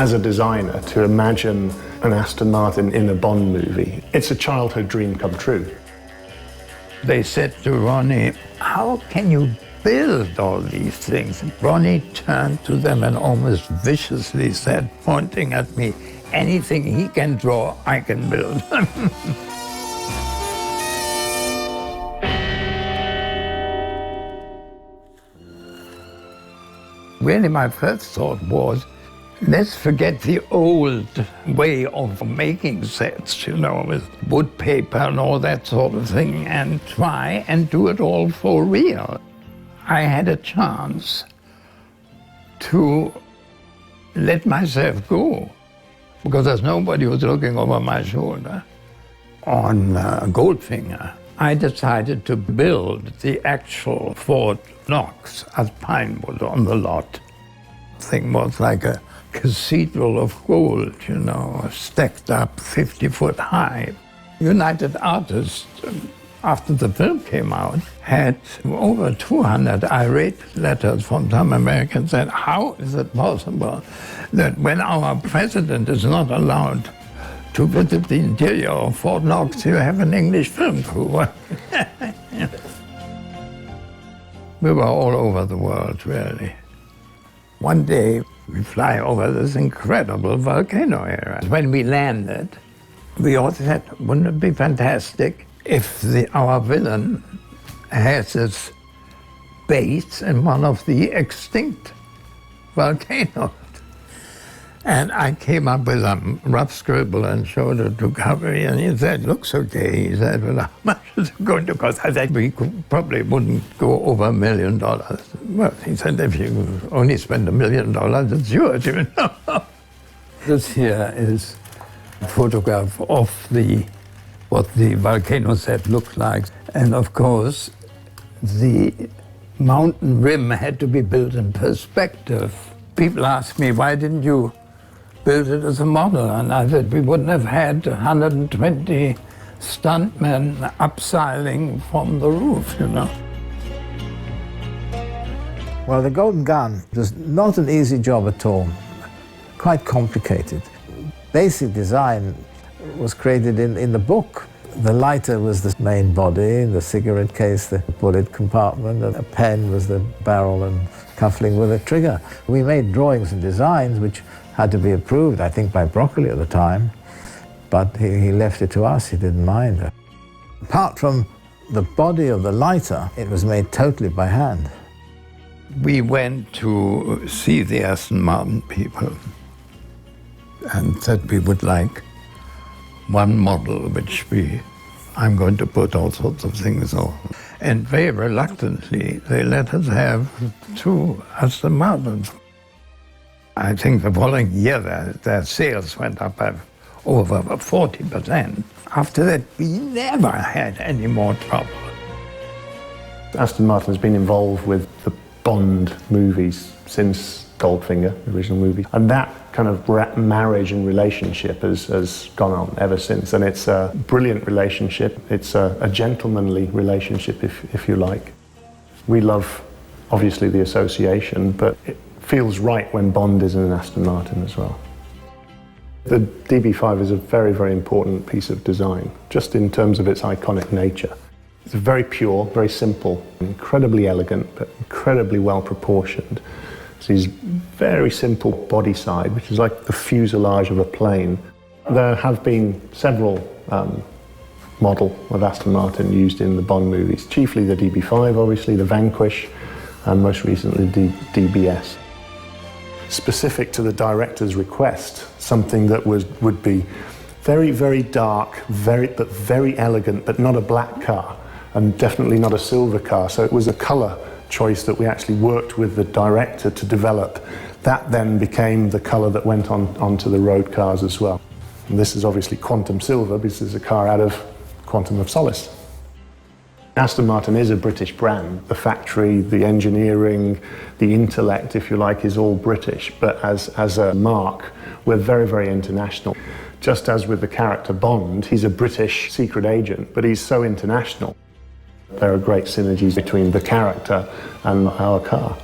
as a designer, to imagine an Aston Martin in a Bond movie, it's a childhood dream come true. They said to Ronnie, "How can you build all these things?" Ronnie turned to them and almost viciously said, pointing at me, "Anything he can draw, I can build." Really, my first thought was, let's forget the old way of making sets, you know, with wood paper and all that sort of thing, and try and do it all for real. I had a chance to let myself go, because there's nobody who's looking over my shoulder. On Goldfinger, I decided to build the actual Ford Knox at Pinewood on the lot. The thing was like a cathedral of gold, you know, stacked up 50 foot high. United Artists, after the film came out, had over 200 irate letters from some Americans saying, how is it possible that when our president is not allowed to visit the interior of Fort Knox, you have an English film crew? We were all over the world, really. One day, we fly over this incredible volcano area. When we landed, we all said, wouldn't it be fantastic if our villain has his base in one of the extinct volcanoes? And I came up with a rough scribble and showed it to Gabby, and he said, looks okay. He said, well, how much is it going to cost? I said, we probably wouldn't go over $1 million. Well, he said, if you only spend $1 million, it's yours, you know. This here is a photograph of what the volcano set looked like. And of course, the mountain rim had to be built in perspective. People ask me, why didn't you build it as a model? And I said, we wouldn't have had 120 stuntmen upsiling from the roof, you know. Well, the Golden Gun was not an easy job at all, quite complicated. Basic design was created in the book. The lighter was the main body, the cigarette case, the bullet compartment, and a pen was the barrel and cuffling with a trigger. We made drawings and designs which had to be approved, I think, by Broccoli at the time, but he left it to us, he didn't mind. Apart from the body of the lighter, it was made totally by hand. We went to see the Aston Martin people and said we would like one model which I'm going to put all sorts of things on. And very reluctantly, they let us have 2 Aston Martins. I think the following year, their sales went up by over 40%. After that, we never had any more trouble. Aston Martin has been involved with the Bond movies since Goldfinger, the original movie. And that kind of marriage and relationship has gone on ever since. And it's a brilliant relationship. It's a gentlemanly relationship, if you like. We love, obviously, the association, but it feels right when Bond is in an Aston Martin as well. The DB5 is a very, very important piece of design, just in terms of its iconic nature. It's very pure, very simple, incredibly elegant, but incredibly well proportioned. It's his very simple body side, which is like the fuselage of a plane. There have been several model of Aston Martin used in the Bond movies, chiefly the DB5, obviously, the Vanquish, and most recently the DBS. Specific to the director's request, something that would be very, very dark, but very elegant, but not a black car, and definitely not a silver car. So it was a colour choice that we actually worked with the director to develop. That then became the colour that went onto the road cars as well. And this is obviously Quantum Silver, because it's a car out of Quantum of Solace. Aston Martin is a British brand. The factory, the engineering, the intellect, if you like, is all British. But as a mark, we're very, very international. Just as with the character Bond, he's a British secret agent, but he's so international. There are great synergies between the character and our car.